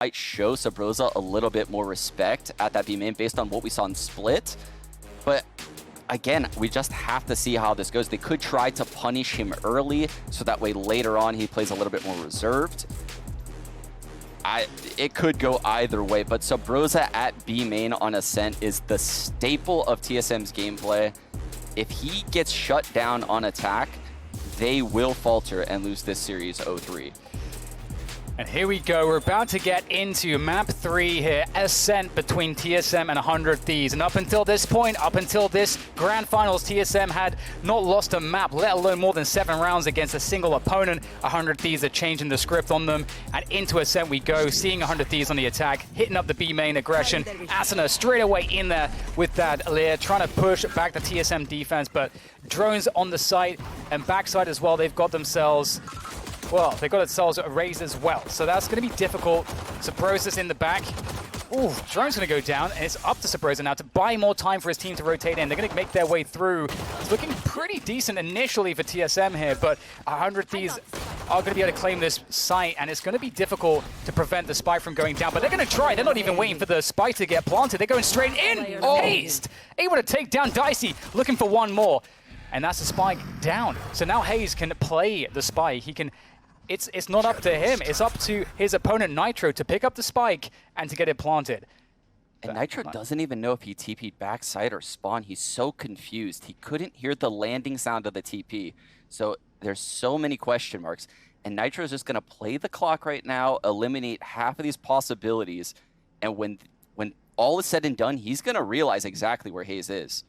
might show Subroza a little bit more respect at that B main based on what we saw in Split. But again, we just have to see how this goes. They could try to punish him early, so that way later on he plays a little bit more reserved. It could go either way, but Subroza at B main on Ascent is the staple of TSM's gameplay. If he gets shut down on attack, they will falter and lose this series 0-3. And here we go, we're about to get into map 3 here, Ascent between TSM and 100 Thieves. And up until this point, up until this grand finals, TSM had not lost a map, let alone more than 7 rounds against a single opponent. 100 Thieves are changing the script on them. And into Ascent we go, seeing 100 Thieves on the attack, hitting up the B main aggression. Asuna straight away in there with that Leer, trying to push back the TSM defense, but drones on the site and backside as well, they've got themselves... Well, they got themselves a Raze as well, so that's going to be difficult. Subroza's in the back. Ooh, drone's going to go down, and it's up to Subroza now to buy more time for his team to rotate in. They're going to make their way through. It's looking pretty decent initially for TSM here, but 100 Thieves are going to be able to claim this site, and it's going to be difficult to prevent the spike from going down. But they're going to try. They're not even waiting for the spike to get planted. They're going straight in. Oh, hazed. Able to take down Dicey, looking for one more. And that's the spike down. So now Hazed can play the spike. He can... It's not up to him, it's up to his opponent Nitro to pick up the spike and to get it planted. And Nitro doesn't even know if he TP'd backside or spawn. He's so confused. He couldn't hear the landing sound of the TP. So there's so many question marks. And Nitro's just going to play the clock right now, eliminate half of these possibilities. And when all is said and done, he's going to realize exactly where Hazed is.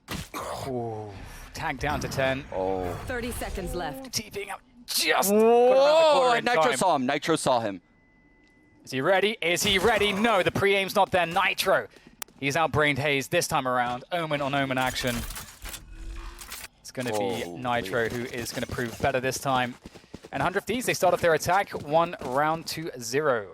Ooh, tag down to 10. Oh. 30 seconds left. TPing out. Just Whoa! Nitro saw him. Nitro saw him. Is he ready? Is he ready? No, the pre-aim's not there. Nitro. He's outbrained Hazed this time around. Omen on Omen action. It's going to be Nitro who is going to prove better this time. And 100 Thieves, they start off their attack 1 round to 0.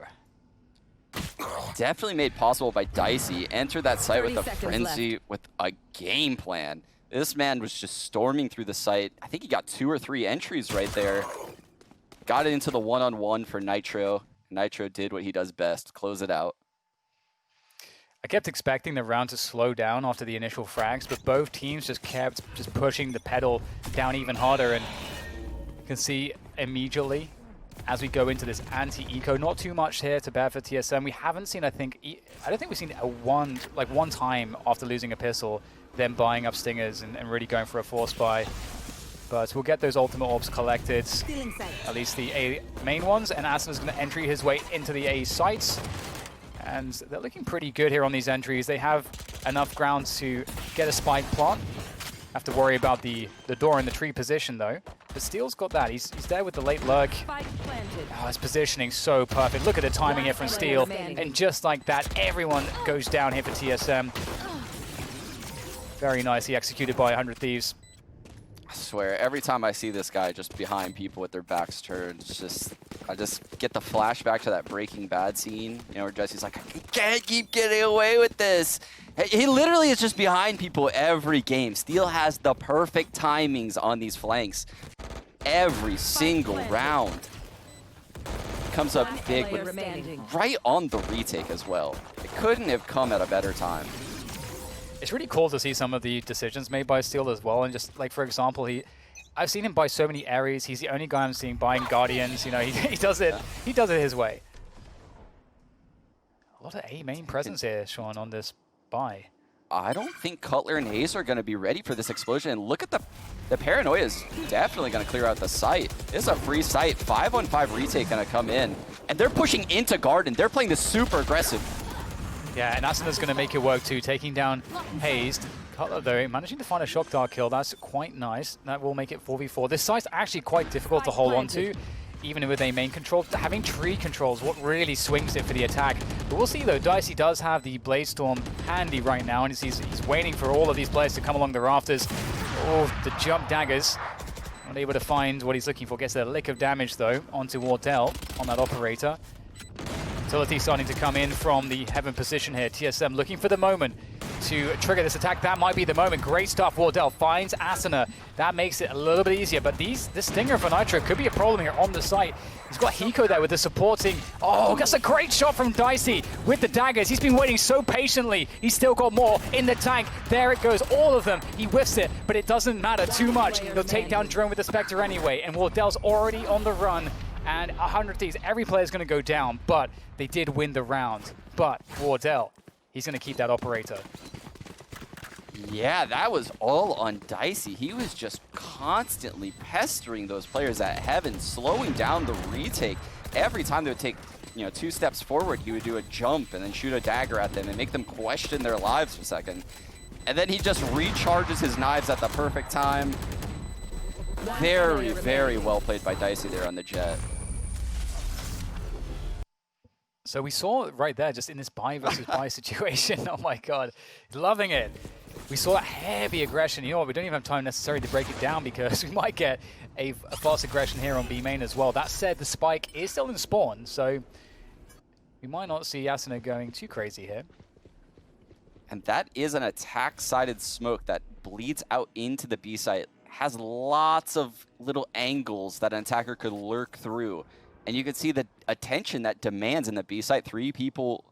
Definitely made possible by Dicey. Enter that site with a frenzy, with a game plan. This man was just storming through the site. I think he got 2 or 3 entries right there. Got it into the one-on-one for Nitro. Nitro did what he does best, close it out. I kept expecting the round to slow down after the initial frags, but both teams just kept pushing the pedal down even harder. And you can see immediately as we go into this anti-eco, not too much here to bear for TSM. We haven't seen, I don't think we've seen one time after losing a pistol, them buying up stingers and really going for a force buy. But we'll get those ultimate orbs collected, at least the A main ones, and Asuna's going to entry his way into the A sites. And they're looking pretty good here on these entries. They have enough ground to get a spike plant. Have to worry about the door in the tree position though. But Steel's got that. He's there with the late lurk. Oh, his positioning so perfect. Look at the timing here from Steel. And just like that, everyone goes down here for TSM. Very nicely executed by 100 Thieves. I swear, every time I see this guy just behind people with their backs turned, I just get the flashback to that Breaking Bad scene, you know, where Jesse's like, I can't keep getting away with this. He literally is just behind people every game. Steel has the perfect timings on these flanks. Every single round. Comes up big, but right on the retake as well. It couldn't have come at a better time. It's really cool to see some of the decisions made by Steel as well, and just like, for example, I've seen him buy so many Ares. He's the only guy I'm seeing buying Guardians. You know, he does it his way. A lot of A main presence here, Sean, on this buy. I don't think Cutler and Ace are going to be ready for this explosion. And look at the paranoia is definitely going to clear out the site. This is a free site. 5-on-5 retake going to come in, and they're pushing into Garden. They're playing this super aggressive. Yeah, and Asuna's going to make it work too, taking down Hazed. Cutler, though, managing to find a shock dart kill. That's quite nice. That will make it 4v4. This site's actually quite difficult to hold on to, even with a main control. Having tree controls what really swings it for the attack. But we'll see, though. Dicey does have the Blade Storm handy right now, and he's waiting for all of these players to come along the rafters. Oh, the jump daggers. Not able to find what he's looking for. Gets a lick of damage, though, onto Wardell on that operator. Utility starting to come in from the heaven position here. TSM looking for the moment. to trigger this attack. That might be the moment. Great stuff. Wardell finds Asuna. That makes it a little bit easier, but this stinger for Nitro could be a problem here on the site. He's got Hiko there with the supporting. Oh, that's a great shot from Dicey with the daggers. He's been waiting so patiently. He's still got more in the tank. There it goes, all of them. He whiffs it, but it doesn't matter too much. He'll take down Drone with the Spectre anyway, and Wardell's already on the run. And 100 Thieves, every player's going to go down, but they did win the round. But Wardell, he's going to keep that operator. Yeah, that was all on Dicey. He was just constantly pestering those players at Heaven, slowing down the retake. Every time they would take 2 steps forward, he would do a jump and then shoot a dagger at them and make them question their lives for a second. And then he just recharges his knives at the perfect time. Very, very well played by Dicey there on the Jett. So we saw right there, just in this buy versus buy situation. Oh my god, loving it. We saw that heavy aggression. You know what, we don't even have time necessarily to break it down because we might get a fast aggression here on B main as well. That said, the spike is still in spawn, so we might not see Asuna going too crazy here. And that is an attack-sided smoke that bleeds out into the B site. Has lots of little angles that an attacker could lurk through. And you can see the attention that demands in the B site. 3 people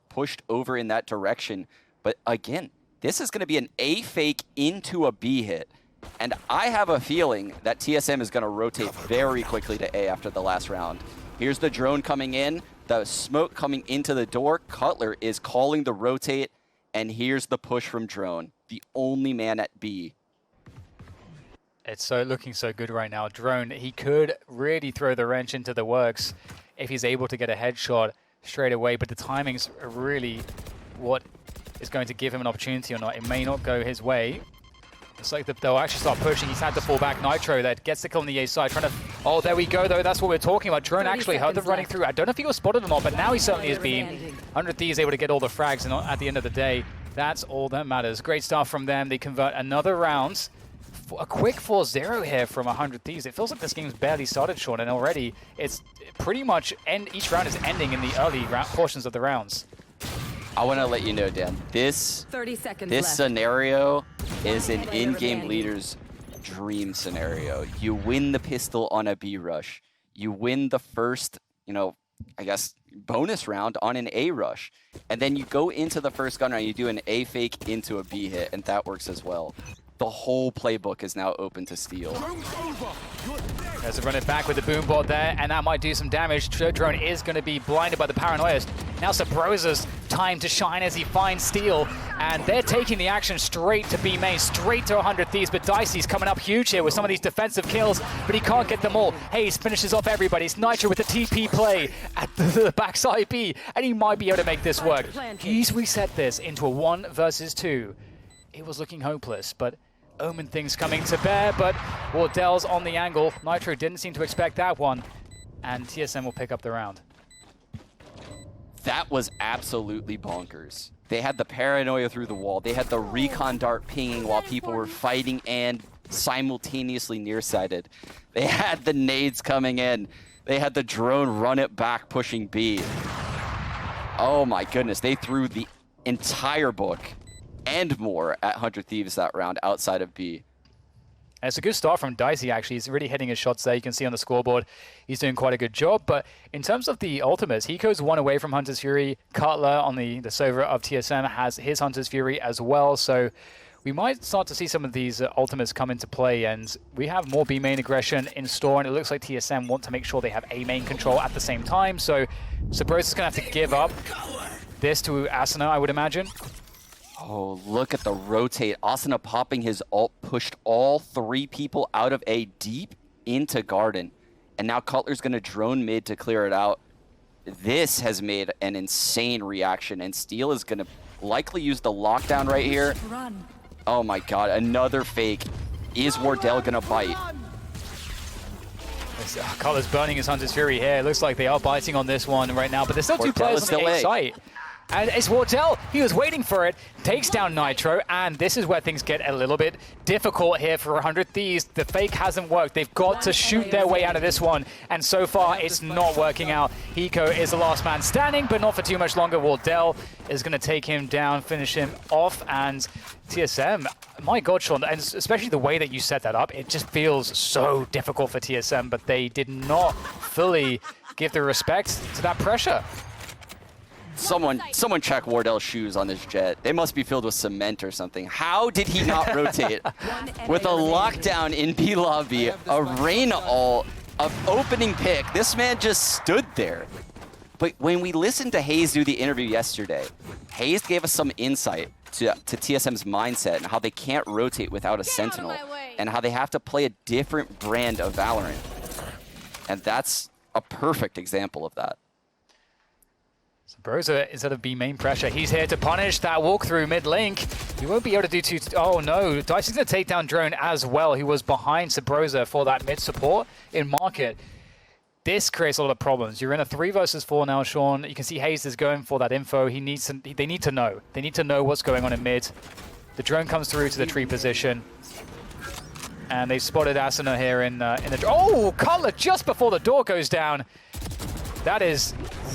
pushed over in that direction. But again, this is going to be an A fake into a B hit. And I have a feeling that TSM is going to rotate very quickly to A after the last round. Here's the drone coming in, the smoke coming into the door. Cutler is calling the rotate, and here's the push from Drone, the only man at B. It's looking so good right now. Drone, he could really throw the wrench into the works if he's able to get a headshot straight away, but the timing's really what is going to give him an opportunity or not. It may not go his way. It's like they'll actually start pushing. He's had to fall back. Nitro that gets the kill on the A side, trying to... Oh, there we go, though. That's what we're talking about. Drone actually heard them running through. I don't know if he was spotted or not, but now he certainly is being. 100 Thieves able to get all the frags, and at the end of the day, that's all that matters. Great stuff from them. They convert another round. A quick 4-0 here from 100 Thieves. It feels like this game's barely started, Sean, and already it's pretty much each round is ending in the early portions of the rounds. I want to let you know, Dan, this scenario is an in-game leader's dream scenario. You win the pistol on a B rush. You win the first, I guess, bonus round on an A rush. And then you go into the first gun round, you do an A fake into a B hit, and that works as well. The whole playbook is now open to steal. There's a run it back with the boom bot there, and that might do some damage. Drone is going to be blinded by the paranoias. Now Subroza's time to shine as he finds Steel, and they're taking the action straight to B main, straight to 100 Thieves, but Dicey's coming up huge here with some of these defensive kills, but he can't get them all. Hazed finishes off everybody. It's Nitro with the TP play at the backside B, and he might be able to make this work. He's reset this into a 1 versus 2. It was looking hopeless, but Omen things coming to bear, but Wardell's on the angle. Nitro didn't seem to expect that one, and TSM will pick up the round. That was absolutely bonkers. They had the paranoia through the wall. They had the recon dart pinging while people were fighting and simultaneously nearsighted. They had the nades coming in. They had the drone run it back, pushing B. Oh my goodness, they threw the entire book and more at 100 Thieves that round outside of B. And it's a good start from Dicey, actually. He's really hitting his shots there. You can see on the scoreboard he's doing quite a good job. But in terms of the ultimates, Hiko's 1 away from Hunter's Fury. Cutler on the Sova of TSM has his Hunter's Fury as well. So we might start to see some of these ultimates come into play. And we have more B main aggression in store. And it looks like TSM want to make sure they have A main control at the same time. So Subroza's going to have to give up this to Asuna, I would imagine. Oh, look at the rotate. Asuna popping his ult, pushed all 3 people out of A deep into Garden. And now Cutler's going to drone mid to clear it out. This has made an insane reaction, and Steel is going to likely use the lockdown right here. Oh my god, another fake. Is Wardell going to bite? Cutler's burning his Hunter's Fury here. It looks like they are biting on this one right now, but there's still 2 players on the A site. And it's Wardell. He was waiting for it. Takes down Nitro. And this is where things get a little bit difficult here for 100 Thieves. The fake hasn't worked. They've got to shoot their way out of this one. And so far, it's not working out. Hiko is the last man standing, but not for too much longer. Wardell is going to take him down, finish him off. And TSM, my God, Sean, and especially the way that you set that up, it just feels so difficult for TSM, but they did not fully give the respect to that pressure. Someone check Wardell's shoes on this Jett. They must be filled with cement or something. How did he not rotate? With a lockdown in B lobby, a Reyna ult, an opening pick, this man just stood there. But when we listened to Hazed do the interview yesterday, Hazed gave us some insight to TSM's mindset and how they can't rotate without a Sentinel and how they have to play a different brand of Valorant. And that's a perfect example of that. Subroza is at B main pressure. He's here to punish that walk through mid link. He won't be able to do too. Oh no, Dicey's going to take down Drone as well. He was behind Subroza for that mid support in market. This creates a lot of problems. You're in a 3 versus 4 now, Sean. You can see Hazed is going for that info. They need to know. They need to know what's going on in mid. The drone comes through to the tree position. And they've spotted Asuna here in the... Oh, Cutler just before the door goes down. That is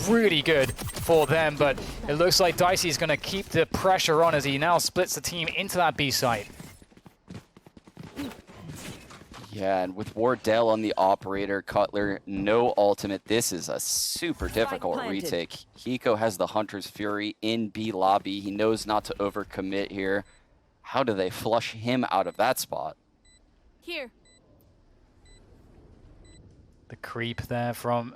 really good for them, but it looks like Dicey is going to keep the pressure on as he now splits the team into that B site. Yeah, and with Wardell on the operator, Cutler, no ultimate. This is a super difficult retake. Hiko has the Hunter's Fury in B lobby. He knows not to overcommit here. How do they flush him out of that spot? Here. The creep there from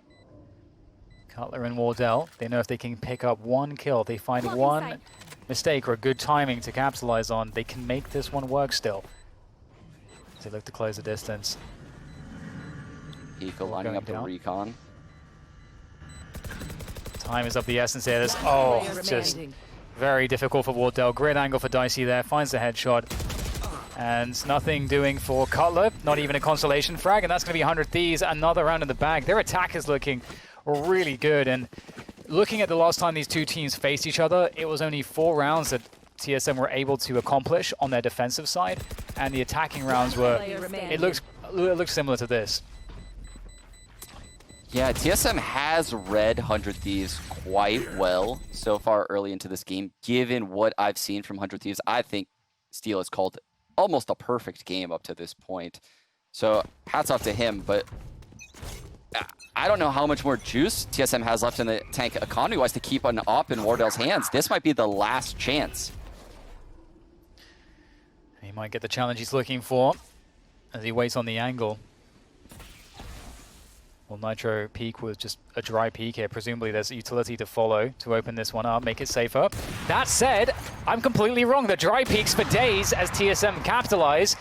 Cutler and Wardell. They know if they can pick up one kill, they find one mistake or a good timing to capitalize on, they can make this one work still. They look to close the distance. Hiko lining up the recon. Time is of the essence here. This, just very difficult for Wardell. Great angle for Dicey there. Finds the headshot. And nothing doing for Cutler. Not even a consolation frag. And that's going to be 100 Thieves. Another round in the bag. Their attack is looking really good. And looking at the last time these two teams faced each other, it was only 4 rounds that TSM were able to accomplish on their defensive side, and the attacking rounds were, it looks similar to this. Yeah, TSM has read 100 Thieves quite well so far early into this game. Given what I've seen from 100 Thieves, I think Steel has called almost a perfect game up to this point. So hats off to him, but I don't know how much more juice TSM has left in the tank economy-wise to keep an op in Wardell's hands. This might be the last chance. He might get the challenge he's looking for as he waits on the angle. Well, Nitro peek was just a dry peek here. Presumably there's a utility to follow to open this one up, make it safer. That said, I'm completely wrong. The dry peeks for days as TSM capitalize.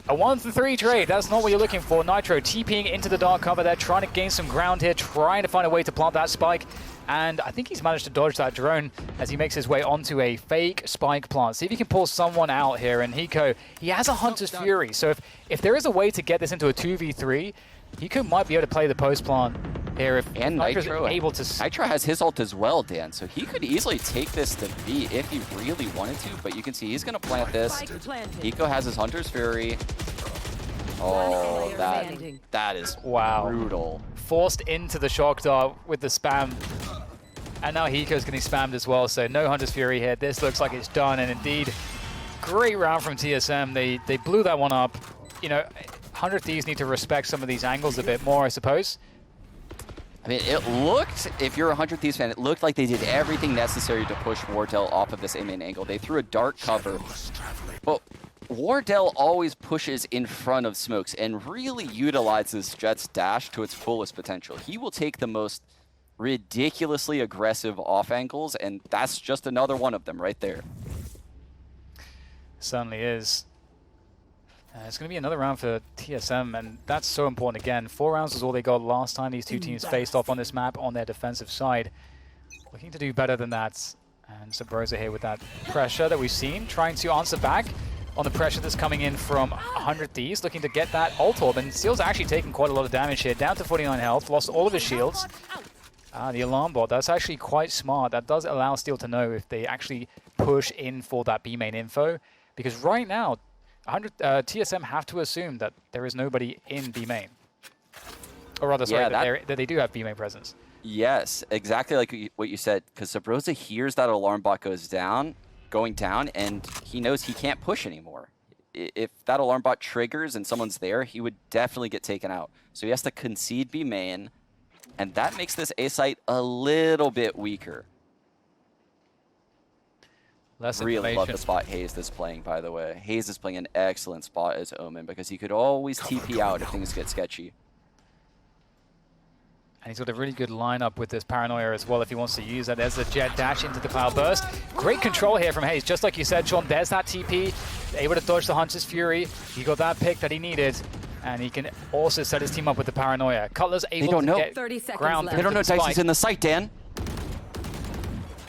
A 1-3 trade, that's not what you're looking for. Nitro TPing into the dark cover there, trying to gain some ground here, trying to find a way to plant that spike. And I think he's managed to dodge that drone as he makes his way onto a fake spike plant. See if he can pull someone out here. And Hiko, he has a Hunter's Fury. So if there is a way to get this into a 2v3, Hiko might be able to play the post plant here if Nitro able to. Nitro has his ult as well, Dan, so he could easily take this to B if he really wanted to, but you can see he's going to plant this. Hiko has his Hunter's Fury. Oh, that is brutal. Forced into the shock dart with the spam. And now Hiko's getting spammed as well, so no Hunter's Fury here. This looks like it's done, and indeed, great round from TSM. They blew that one up. You know, 100 Thieves need to respect some of these angles a bit more, I suppose. I mean, it looked, if you're a 100 Thieves fan, it looked like they did everything necessary to push Wardell off of this A-main angle. They threw a dark cover, but Wardell always pushes in front of smokes and really utilizes Jett's dash to its fullest potential. He will take the most ridiculously aggressive off angles, and that's just another one of them right there. Certainly is. It's going to be another round for TSM, and that's so important again. 4 rounds was all they got last time these two teams faced off on this map on their defensive side. Looking to do better than that. And Subroza here with that pressure that we've seen, trying to answer back on the pressure that's coming in from 100 Thieves, looking to get that ult orb. And Steel's actually taking quite a lot of damage here, down to 49 health, lost all of his shields. The alarm bot, that's actually quite smart. That does allow Steel to know if they actually push in for that B main info. Because right now, TSM have to assume that there is nobody in B main. Or rather, sorry, that they do have B main presence. Yes, exactly like what you said. Because Subroza hears that alarm bot going down, and he knows he can't push anymore. If that alarm bot triggers and someone's there, he would definitely get taken out. So he has to concede B main. And that makes this A site a little bit weaker. Really love the spot Hazed is playing, by the way. Hazed is playing an excellent spot as Omen because he could always TP out if things get sketchy. And he's got a really good lineup with this Paranoia as well if he wants to use that. There's the Jett dash into the Cloud Burst. Great control here from Hazed. Just like you said, Sean, there's that TP. Able to dodge the Hunter's Fury. He got that pick that he needed. And he can also set his team up with the Paranoia. Cutler's able to get ground. They don't know Dicey's in the site, Dan.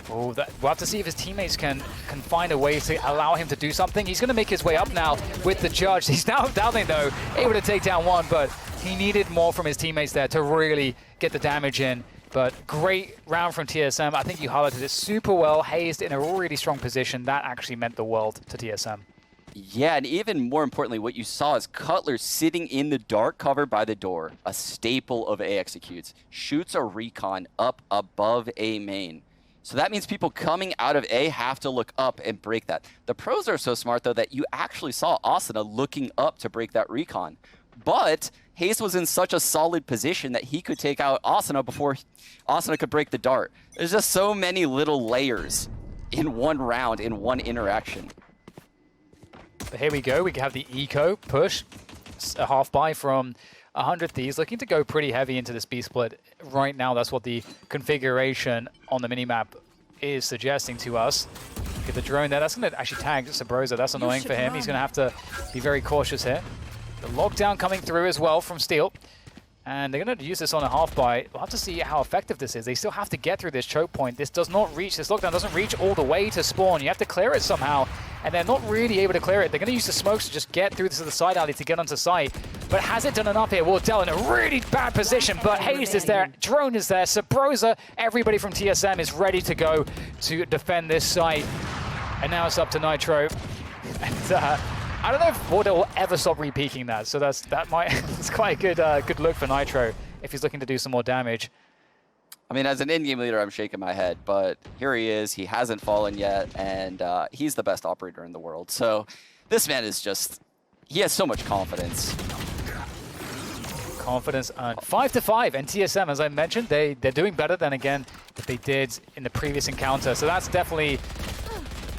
Oh, we'll have to see if his teammates can find a way to allow him to do something. He's going to make his way up now with the Judge. He's now down there, though, able to take down one, but he needed more from his teammates there to really get the damage in. But great round from TSM. I think you highlighted it super well. Hazed in a really strong position. That actually meant the world to TSM. Yeah, and even more importantly, what you saw is Cutler sitting in the dark cover by the door, a staple of A executes, shoots a recon up above A main. So that means people coming out of A have to look up and break that. The pros are so smart, though, that you actually saw Asuna looking up to break that recon. But Hazed was in such a solid position that he could take out Asuna before Asuna could break the dart. There's just so many little layers in one round, in one interaction. But here we go. We have the eco push, a half buy from 100 Thieves, looking to go pretty heavy into this B split. Right now, that's what the configuration on the minimap is suggesting to us. Get the drone there. That's going to actually tag Subroza. That's annoying for him. He's going to have to be very cautious here. The lockdown coming through as well from Steel. And they're going to use this on a half buy. We'll have to see how effective this is. They still have to get through this choke point. This lockdown doesn't reach all the way to spawn. You have to clear it somehow. And they're not really able to clear it. They're going to use the smokes to just get through this to the side alley to get onto site. But has it done enough here? Wardell in a really bad position, but Hazed is there. Drone is there. Subroza, everybody from TSM is ready to go to defend this site. And now it's up to Nitro. And I don't know if Wardell will ever stop re-peeking that. So it's quite a good look for Nitro if he's looking to do some more damage. I mean, as an in-game leader, I'm shaking my head, but here he is. He hasn't fallen yet, and he's the best operator in the world. So this man is just, he has so much confidence. Confidence earned. 5-5, and TSM, as I mentioned, they're doing better than, again, that they did in the previous encounter. So that's definitely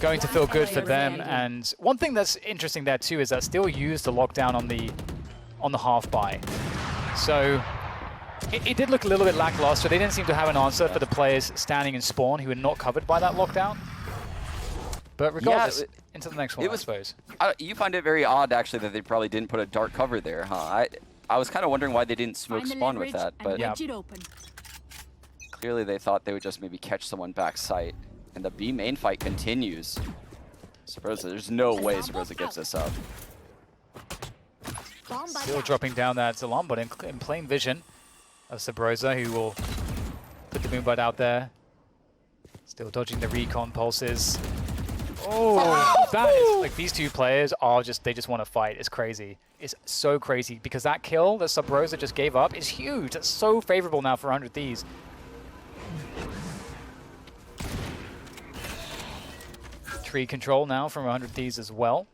going to feel good for them. And one thing that's interesting there, too, is that Steel used the lockdown on the half buy. So it did look a little bit lackluster. They didn't seem to have an answer for the players standing in spawn who were not covered by that lockdown. But regardless, into the next one, I suppose. You find it very odd, actually, that they probably didn't put a dark cover there, huh? I was kind of wondering why they didn't smoke spawn with that, but yeah. Clearly they thought they would just maybe catch someone back site. And the B main fight continues. Subroza, there's no way Subroza gives this up. Still dropping down that alarm bot in plain vision of Subroza, who will put the Moonbot out there. Still dodging the recon pulses. Oh, that is, like, these two players are they just want to fight. It's crazy. It's so crazy because that kill that Subroza just gave up is huge. That's so favorable now for 100 Thieves. Tree control now from 100 Thieves as well.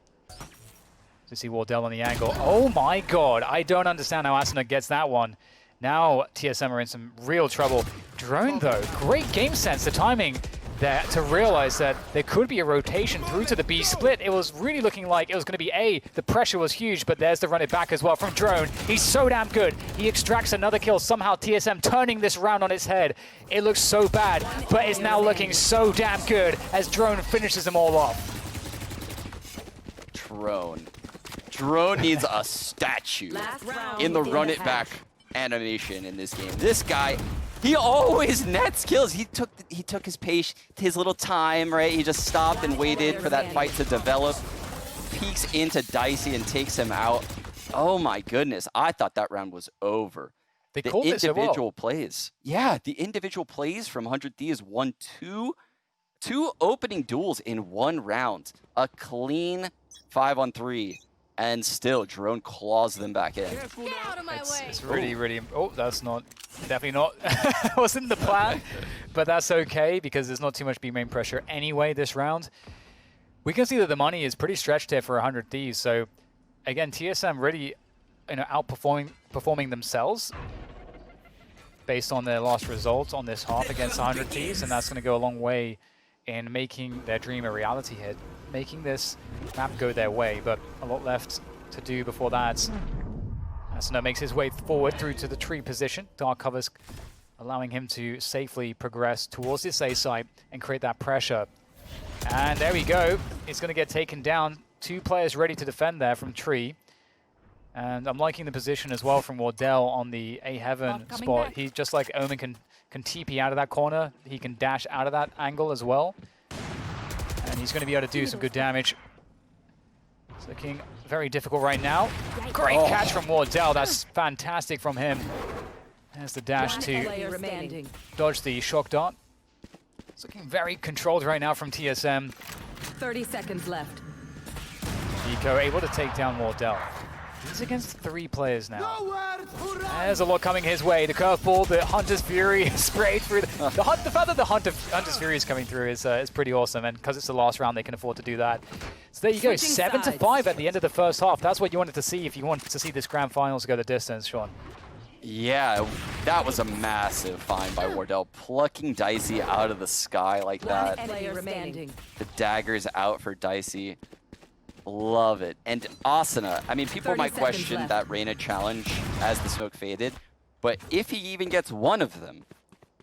To see Wardell on the angle. Oh my god, I don't understand how Asuna gets that one. Now TSM are in some real trouble. Drone though, great game sense, the timing there to realize that there could be a rotation through to the B split. It was really looking like it was going to be A. The pressure was huge, but there's the run it back as well from Drone. He's so damn good. He extracts another kill. Somehow TSM turning this round on its head. It looks so bad, but it's now looking so damn good as Drone finishes them all off. Drone needs a statue in the run it back animation in this game. This guy, he always nets kills. He took his little time, right? He just stopped and waited for that fight to develop. Peeks into Dicey and takes him out. Oh my goodness, I thought that round was over. They the called it so well. individual plays. Yeah, the individual plays from 100 Thieves won two opening duels in one round. A clean 5-on-3. And still, Drone claws them back in. Get out of my way. It's really, really... Oh, that's not... Definitely not... wasn't the plan. But that's okay, because there's not too much B-main pressure anyway this round. We can see that the money is pretty stretched here for 100 Thieves. So, again, TSM really outperforming themselves based on their last results on this half against 100 Thieves. And that's going to go a long way in making their dream a reality here, making this map go their way, but a lot left to do before that. Asuna makes his way forward through to the tree position. Dark covers allowing him to safely progress towards this A site and create that pressure. And there we go. It's going to get taken down. 2 players ready to defend there from tree. And I'm liking the position as well from Wardell on the A heaven spot. He, just like Omen, can TP out of that corner. He can dash out of that angle as well. And he's going to be able to do some good damage. It's looking very difficult right now. Great catch from Wardell. That's fantastic from him. There's the dash to dodge the shock dart. It's looking very controlled right now from TSM. 30 seconds left. Hiko able to take down Wardell. He's against 3 players now. There's a lot coming his way. The curveball, the Hunter's Fury sprayed through. The fact that the Hunter's Fury is coming through is pretty awesome, and because it's the last round, they can afford to do that. So there you go, 7-5 at the end of the first half. That's what you wanted to see if you wanted to see this grand finals go the distance, Sean. Yeah, that was a massive find by Wardell, plucking Dicey out of the sky like that. The daggers out for Dicey. Love it. And Asuna, I mean, people might question that Reyna challenge as the smoke faded, but if he even gets one of them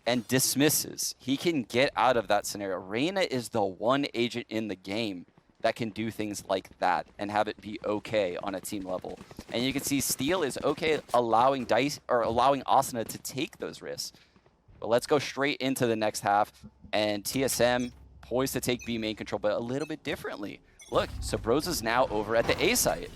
and dismisses, he can get out of that scenario. Reyna is the one agent in the game that can do things like that and have it be okay on a team level. And you can see Steel is okay allowing Asuna to take those risks. But let's go straight into the next half, and TSM poised to take B main control, but a little bit differently. Look, Subroza's now over at the A site.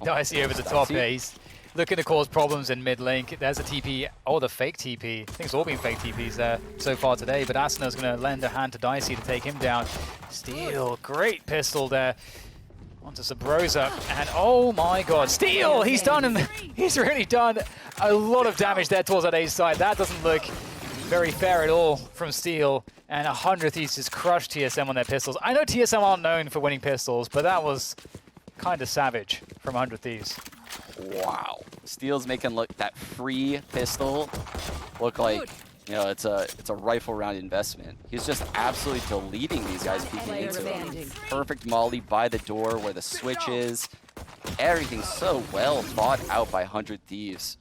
Dicey over the top there. He's looking to cause problems in mid lane. There's a TP. Oh, the fake TP. I think it's all been fake TPs there so far today, but Asuna's going to lend a hand to Dicey to take him down. Steel, great pistol there onto Subroza, and oh my god, Steel! He's really done a lot of damage there towards that A side. That doesn't look very fair at all from Steel. And 100 Thieves just crushed TSM on their pistols. I know TSM aren't known for winning pistols, but that was kind of savage from 100 Thieves. Wow. Steel's making that free pistol look like, you know, it's a rifle round investment. He's just absolutely deleting these guys peeking into him. Perfect molly by the door where the switch is. Everything's so well thought out by 100 Thieves.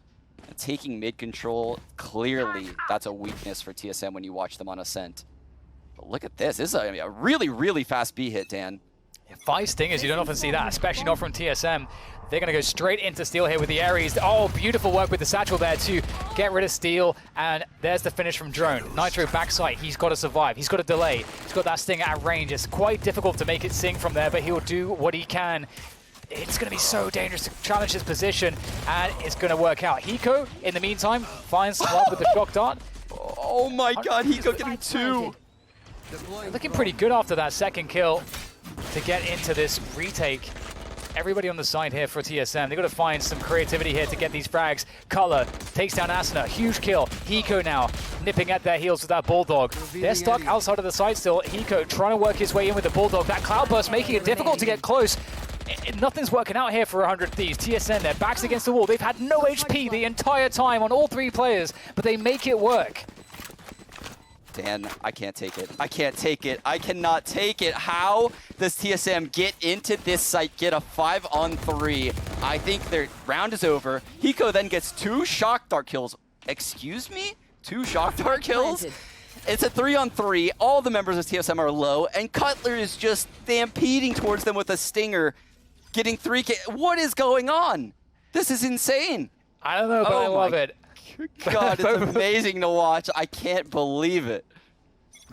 Taking mid control, clearly that's a weakness for TSM when you watch them on Ascent. But look at this. This is a really, really fast B hit, Dan. Yeah, 5 stingers, you don't often see that, especially not from TSM. They're going to go straight into Steel here with the Ares. Oh, beautiful work with the satchel there to get rid of Steel. And there's the finish from Drone. Nitro backside. He's got to survive. He's got to delay. He's got that sting at range. It's quite difficult to make it sing from there, but he'll do what he can. It's going to be so dangerous to challenge his position, and it's going to work out. Hiko, in the meantime, finds some love with the shock dart. Oh my god, Hiko getting 2. Looking pretty good after that second kill to get into this retake. Everybody on the side here for TSM. They've got to find some creativity here to get these frags. Color takes down Asuna. Huge kill. Hiko now nipping at their heels with that Bulldog. They're stuck outside of the side still. Hiko trying to work his way in with the Bulldog. That Cloudburst making it difficult to get close. Nothing's working out here for 100 Thieves. TSM, their backs against the wall. They've had no HP the entire time on all 3 players, but they make it work. Dan, I can't take it. I can't take it. I cannot take it. How does TSM get into this site, get a 5-on-3? I think their round is over. Hiko then gets 2 shock dart kills. Excuse me? 2 shock dart kills? It's a 3-on-3. All the members of TSM are low, and Cutler is just stampeding towards them with a stinger, getting 3 kills. What is going on? This is insane. I don't know, but I love it. God, it's amazing to watch. I can't believe it.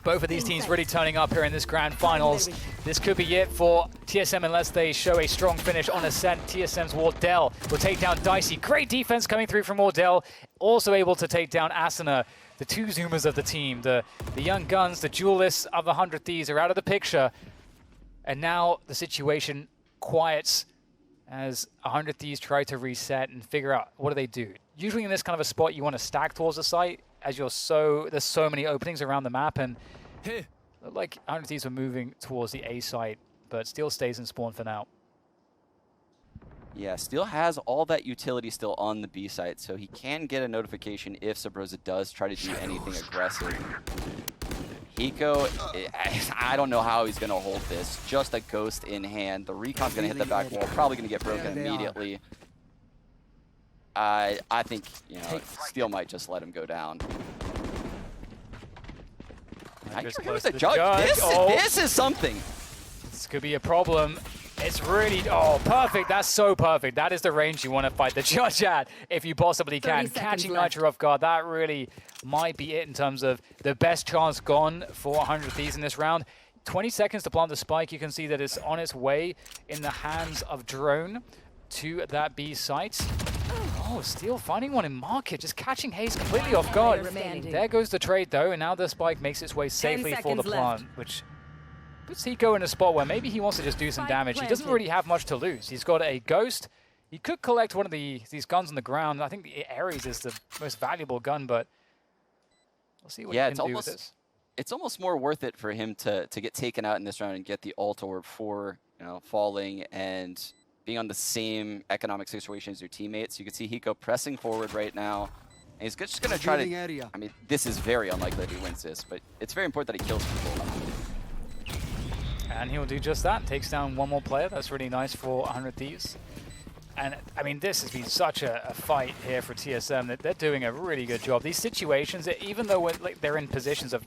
Both of these teams really turning up here in this grand finals. This could be it for TSM unless they show a strong finish on Ascent. TSM's Wardell will take down Dicey. Great defense coming through from Wardell. Also able to take down Asuna. The two Zoomers of the team, the young guns, the duelists of 100 Thieves are out of the picture. And now the situation quiets as 100 Thieves try to reset and figure out what do they do. Usually in this kind of a spot, you want to stack towards the site as there's so many openings around the map, and like 100 Thieves were moving towards the A site, but Steel stays in spawn for now. Yeah, Steel has all that utility still on the B site, so he can get a notification if Subroza does try to do anything aggressive. Hiko, I don't know how he's going to hold this. Just a ghost in hand. The recon's going to hit the back wall, probably going to get broken immediately. I think, you know, Steel might just let him go down. Here's the judge. This is something. This could be a problem. It's really, oh, perfect. That's so perfect. That is the range you want to fight the judge at if you possibly can. Catching Nitro off guard, that really might be it in terms of the best chance gone for 100 Thieves in this round. 20 seconds to plant the spike. You can see that it's on its way in the hands of Drone to that B site. Oh, Steel finding one in market, just catching hazed completely off guard. There goes the trade though, and now the spike makes its way safely for the plant, which puts Hiko in a spot where maybe he wants to just do some damage. He doesn't really have much to lose. He's got a ghost. He could collect one of these guns on the ground. I think the Ares is the most valuable gun, but we'll see what he can do with this. It's almost more worth it for him to get taken out in this round and get the ult orb for, you know, falling and being on the same economic situation as your teammates. You can see Hiko pressing forward right now. And he's just going to try to, I mean, this is very unlikely that he wins this, but it's very important that he kills people. And he'll do just that. Takes down one more player. That's really nice for 100 Thieves. And, I mean, this has been such a fight here for TSM that they're doing a really good job. These situations, even though they're in positions of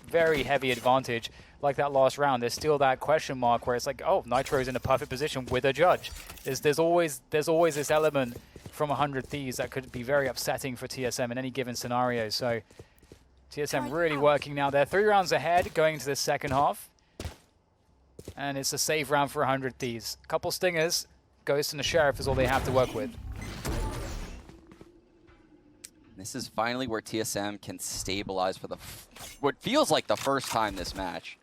very heavy advantage, like that last round, there's still that question mark where it's like, oh, Nitro's in a perfect position with a judge. There's always this element from 100 Thieves that could be very upsetting for TSM in any given scenario. So TSM really working now. They're 3 rounds ahead going into the second half. And it's a safe round for 100 Thieves. Couple stingers, Ghost and the Sheriff is all they have to work with. This is finally where TSM can stabilize for what feels like the first time this match.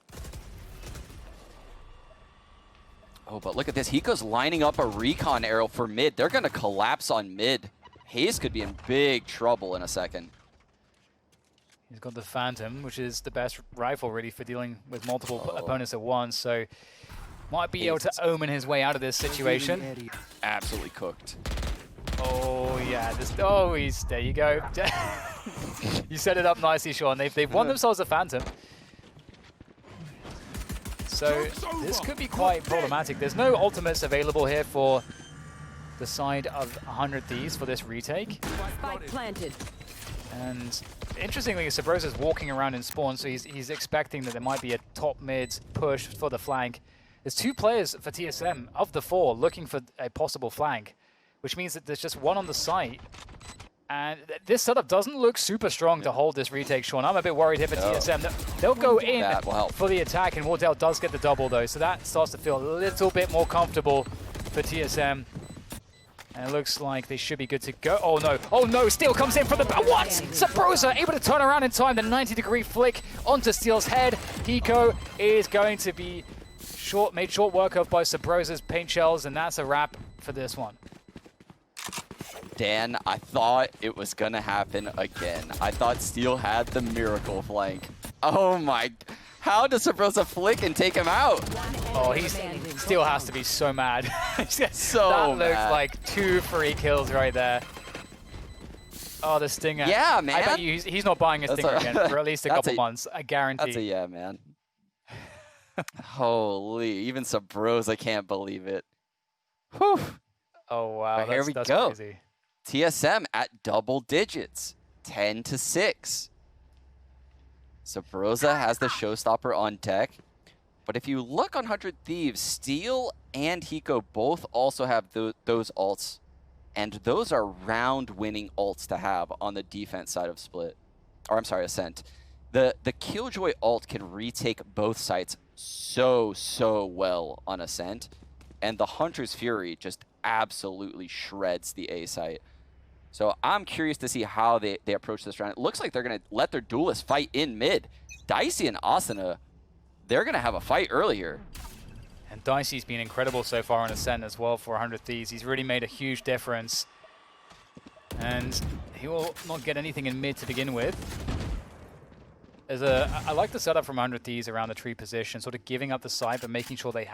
Oh, but look at this. Hiko's lining up a recon arrow for mid. They're going to collapse on mid. Hazed could be in big trouble in a second. He's got the Phantom, which is the best rifle really for dealing with multiple opponents at once. So might be able to Omen his way out of this situation. Absolutely cooked. Oh yeah, there you go. You set it up nicely, Sean. They've won themselves a Phantom. So this could be quite problematic. There's no ultimates available here for the side of 100 Thieves for this retake. Spike planted. And interestingly, Subroza's walking around in spawn, so he's expecting that there might be a top mid push for the flank. There's 2 players for TSM of the 4 looking for a possible flank, which means that there's just one on the site. And this setup doesn't look super strong to hold this retake, Sean. I'm a bit worried here for TSM. They'll go in for the attack, and Wardell does get the double, though. So that starts to feel a little bit more comfortable for TSM. And it looks like they should be good to go. Oh, no. Oh, no. Steel comes in for the... What? Subroza able to turn around in time. The 90-degree flick onto Steel's head. Hiko is going to be made short work of by Subroza's paint shells, and that's a wrap for this one. Dan, I thought it was going to happen again. I thought Steel had the miracle flank. Oh my... How does Subroza flick and take him out? Oh, Steel has to be so mad. So that mad. looks like 2 free kills right there. Oh, the Stinger. Yeah, man. I bet you he's not buying a Stinger again for at least a couple months. I guarantee. That's a yeah, man. Holy, even Subroza can't believe it. Whew. Oh, wow. But here we that's go. Crazy. TSM at double digits, 10-6. Subroza has the showstopper on deck. But if you look on 100 Thieves, Steel and Hiko both also have those ults. And those are round-winning ults to have on the defense side of Split. Or I'm sorry, Ascent. The Killjoy ult can retake both sites so well on Ascent, and the Hunter's Fury just absolutely shreds the A site. So I'm curious to see how they approach this round. It looks like they're going to let their duelists fight in mid. Dicey and Asuna, they're going to have a fight earlier. And Dicey's been incredible so far on Ascent as well for 100 Thieves. He's really made a huge difference. And he will not get anything in mid to begin with. I like the setup from 100 Thieves around the tree position, sort of giving up the side, but making sure they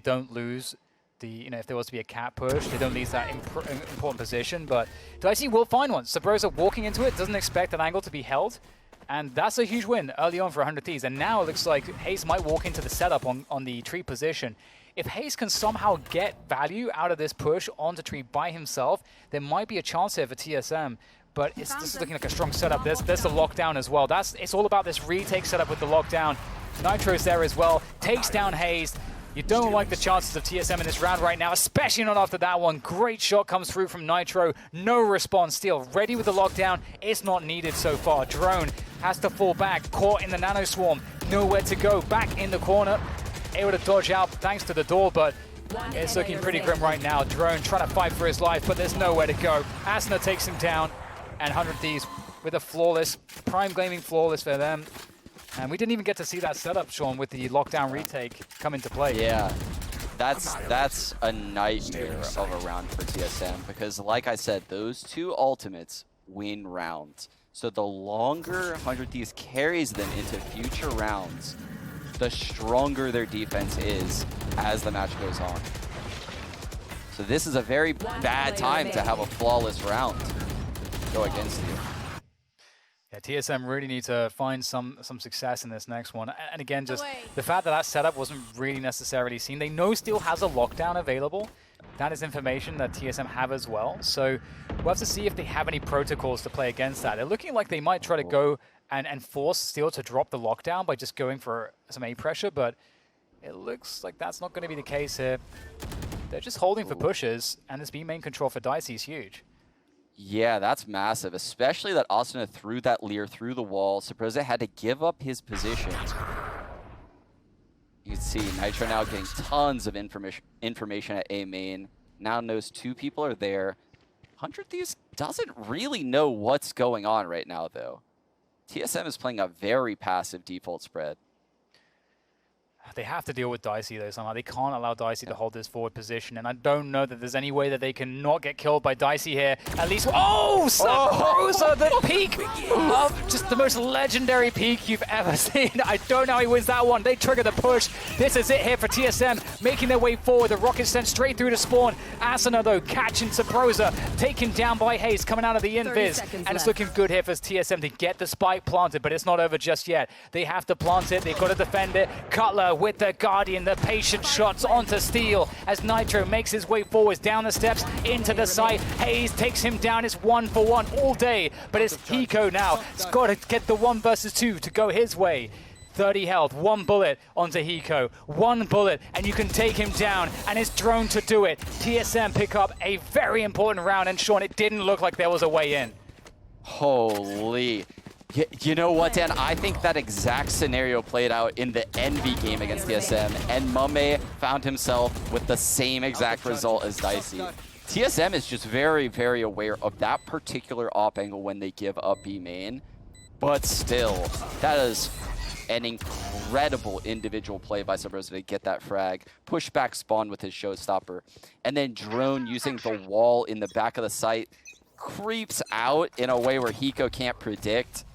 don't lose the, if there was to be a cat push, they don't lose that important position. But Dicey will find one. Subroza walking into it, doesn't expect that angle to be held. And that's a huge win early on for 100 Thieves. And now it looks like hazed might walk into the setup on the tree position. If hazed can somehow get value out of this push onto tree by himself, there might be a chance here for TSM. But this is looking like a strong setup. There's the lockdown as well. It's all about this retake setup with the lockdown. Nitro's there as well. Takes down hazed. You don't like the chances of TSM in this round right now, especially not after that one. Great shot comes through from Nitro. No response still. Ready with the lockdown. It's not needed so far. Drone has to fall back. Caught in the nano swarm. Nowhere to go. Back in the corner. Able to dodge out thanks to the door, but it's looking pretty grim right now. Drone trying to fight for his life, but there's nowhere to go. Asuna takes him down. And 100 Thieves with a flawless, prime gaming flawless for them. And we didn't even get to see that setup, Sean, with the lockdown retake come into play. Yeah, that's a nightmare of a round for TSM because, like I said, those two ultimates win rounds. So the longer 100 Thieves carries them into future rounds, the stronger their defense is as the match goes on. So this is a very bad time to have a flawless round go against you. Yeah, TSM really need to find some success in this next one. And again, just the fact that setup wasn't really necessarily seen. They know still has a lockdown available. That is information that TSM have as well. So we'll have to see if they have any protocols to play against that. They're looking like they might try to go and force Steel to drop the lockdown by just going for some A pressure, but it looks like that's not going to be the case here. They're just holding for pushes, and this B main control for Dicey is huge. Yeah, that's massive, especially that Asuna threw that Leer through the wall. Subroza had to give up his position. You can see Nitro now getting tons of information at A main. Now knows two people are there. 100 Thieves doesn't really know what's going on right now, though. TSM is playing a very passive default spread. They have to deal with Dicey, though, somehow. They can't allow Dicey to hold this forward position, and I don't know that there's any way that they can not get killed by Dicey here. At least, Subroza, the peak of just the most legendary peak you've ever seen. I don't know how he wins that one. They trigger the push. This is it here for TSM, making their way forward. The rocket sent straight through to spawn. Asuna, though, catching Subroza, taken down by hazed, coming out of the invis. And it's looking good here for TSM to get the spike planted, but it's not over just yet. They have to plant it. They've got to defend it. Cutler with the Guardian, the patient shots onto Steel as Nitro makes his way forwards down the steps into the site. hazed takes him down. It's 1-for-1 all day, but it's Hiko now. It's got to get the 1 versus 2 to go his way. 30 health, 1 bullet onto Hiko. 1 bullet, and you can take him down, and it's Drone to do it. TSM pick up a very important round, and Sean, it didn't look like there was a way in. Holy. You know what, Dan? I think that exact scenario played out in the Envy game against TSM, and Mame found himself with the same exact result as Dicey. TSM is just very, very aware of that particular op angle when they give up B main, but still, that is an incredible individual play by Subroza to get that frag, push back spawn with his showstopper, and then Drone using the wall in the back of the site, creeps out in a way where Hiko can't predict.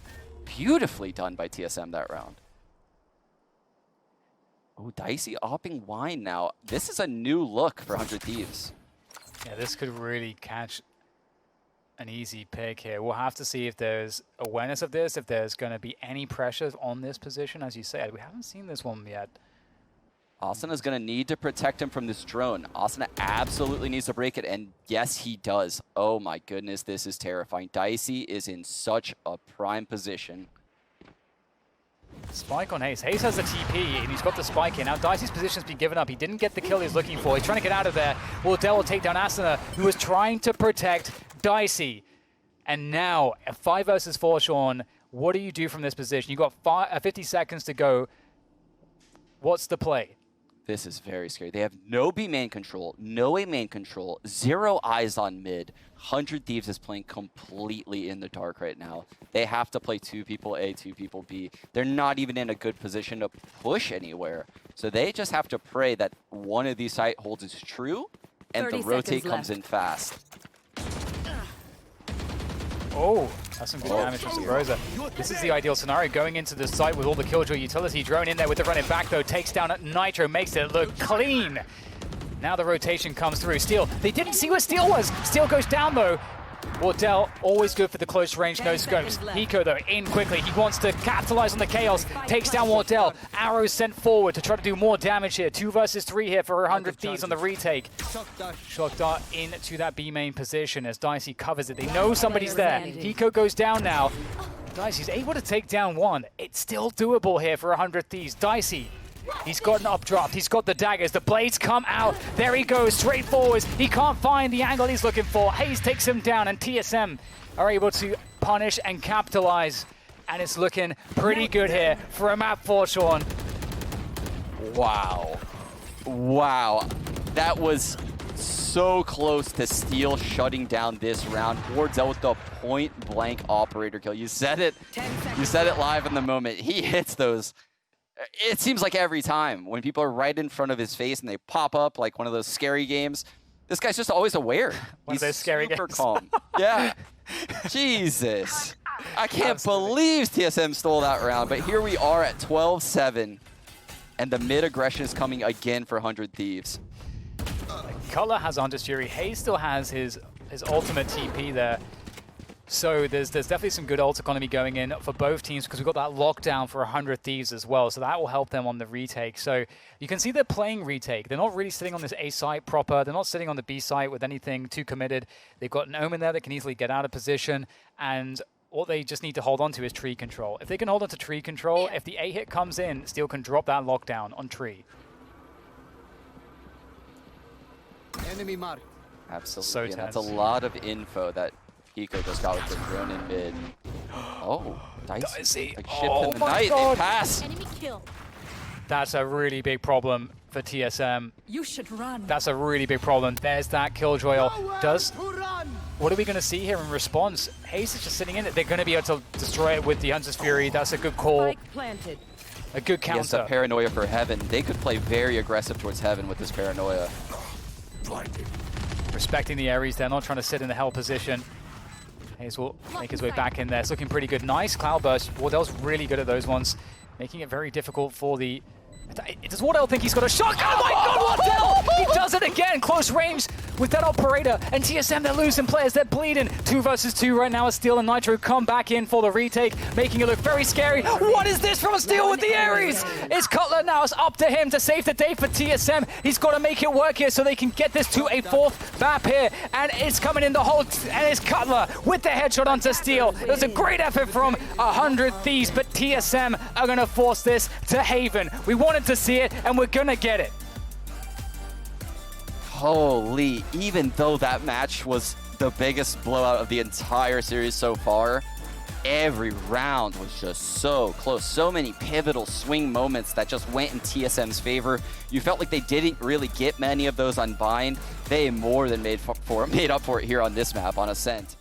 Beautifully done by TSM that round. Oh, Dicey opping wine now. This is a new look for 100 Thieves. Yeah, this could really catch an easy pick here. We'll have to see if there's awareness of this, if there's going to be any pressures on this position. As you said, we haven't seen this one yet. Asuna's going to need to protect him from this drone. Asuna absolutely needs to break it, and yes, he does. Oh my goodness, this is terrifying. Dicey is in such a prime position. Spike on hazed. hazed has the TP, and he's got the spike in. Now Dicey's position's been given up. He didn't get the kill he's looking for. He's trying to get out of there. Wardell will take down Asuna, who was trying to protect Dicey. And now, a 5 versus 4, Sean, What do you do from this position? You've got 50 seconds to go. What's the play? This is very scary. They have no B main control, no A main control, 0 eyes on mid. 100 Thieves is playing completely in the dark right now. They have to play 2 people A, 2 people B. They're not even in a good position to push anywhere. So they just have to pray that one of these site holds is true and the rotate comes in fast. Oh, that's some good damage from Subroza. This is the ideal scenario, going into the site with all the Killjoy utility. Drone in there with the running back though, takes down Nitro, makes it look clean. Now the rotation comes through. Steel, they didn't see where Steel was. Steel goes down though. Wardell, always good for the close range, no scopes. Hiko though, in quickly. He wants to capitalize on the chaos. Takes down Wardell. Arrows sent forward to try to do more damage here. 2 versus 3 here for 100 Thieves on the retake. Shock dart into that B main position as Dicey covers it. They know somebody's there. Hiko goes down now. Dicey's able to take down one. It's still doable here for 100 Thieves. Dicey, he's got an updraft. He's got the daggers. The blades come out. There he goes, straight forwards. He can't find the angle he's looking for. Hazed takes him down, and TSM are able to punish and capitalize. And it's looking pretty good here for a map 4, Sean. Wow. Wow. That was so close to Steel shutting down this round. Wardell with the point-blank operator kill. You said it. You said it live in the moment. He hits those. It seems like every time when people are right in front of his face and they pop up like one of those scary games, this guy's just always aware. One of those scary super games. Calm. Yeah. Jesus. I can't believe TSM stole that round, but here we are at 12-7, and the mid aggression is coming again for 100 Thieves. Cutler has Hunter's Fury. Hayes still has his ultimate TP there. So there's definitely some good ult economy going in for both teams because we've got that lockdown for 100 Thieves as well. So that will help them on the retake. So you can see they're playing retake. They're not really sitting on this A site proper. They're not sitting on the B site with anything too committed. They've got an Omen there that can easily get out of position. And what they just need to hold on to is tree control. If they can hold on to tree control, if the A hit comes in, Steel can drop that lockdown on tree. Enemy mark. Absolutely. So and that's tense. a lot of info that Hiko just got with the drone in mid. Oh, Dicey. Like shipped in the night. They pass. Enemy kill. That's a really big problem for TSM. You should run. That's a really big problem. There's that Killjoy. What are we going to see here in response? Hayes is just sitting in it. They're going to be able to destroy it with the Hunter's Fury. That's a good call. Spike planted. A good counter. Yes, a paranoia for Heaven. They could play very aggressive towards Heaven with this paranoia. Respecting the Ares. They're not trying to sit in the hell position. Hayes will make his way back in there. It's looking pretty good. Nice Cloudburst. Wardell's really good at those ones, making it very difficult for the... Does Wardell think he's got a shot? Oh my god, Wardell! He does it again! Close range with that operator. And TSM, they're losing players. They're bleeding. 2 versus 2 right now as Steel and Nitro come back in for the retake, making it look very scary. What is this from Steel with the Ares? It's Cutler now. It's up to him to save the day for TSM. He's got to make it work here so they can get this to a 4th map here. And it's coming in the hole. And it's Cutler with the headshot onto Steel. It was a great effort from 100 Thieves, but TSM are going to force this to Haven. We wanted to see it, and we're going to get it. Holy, even though that match was the biggest blowout of the entire series so far, every round was just so close. So many pivotal swing moments that just went in TSM's favor. You felt like they didn't really get many of those unbind. They more than made up for it here on this map on Ascent.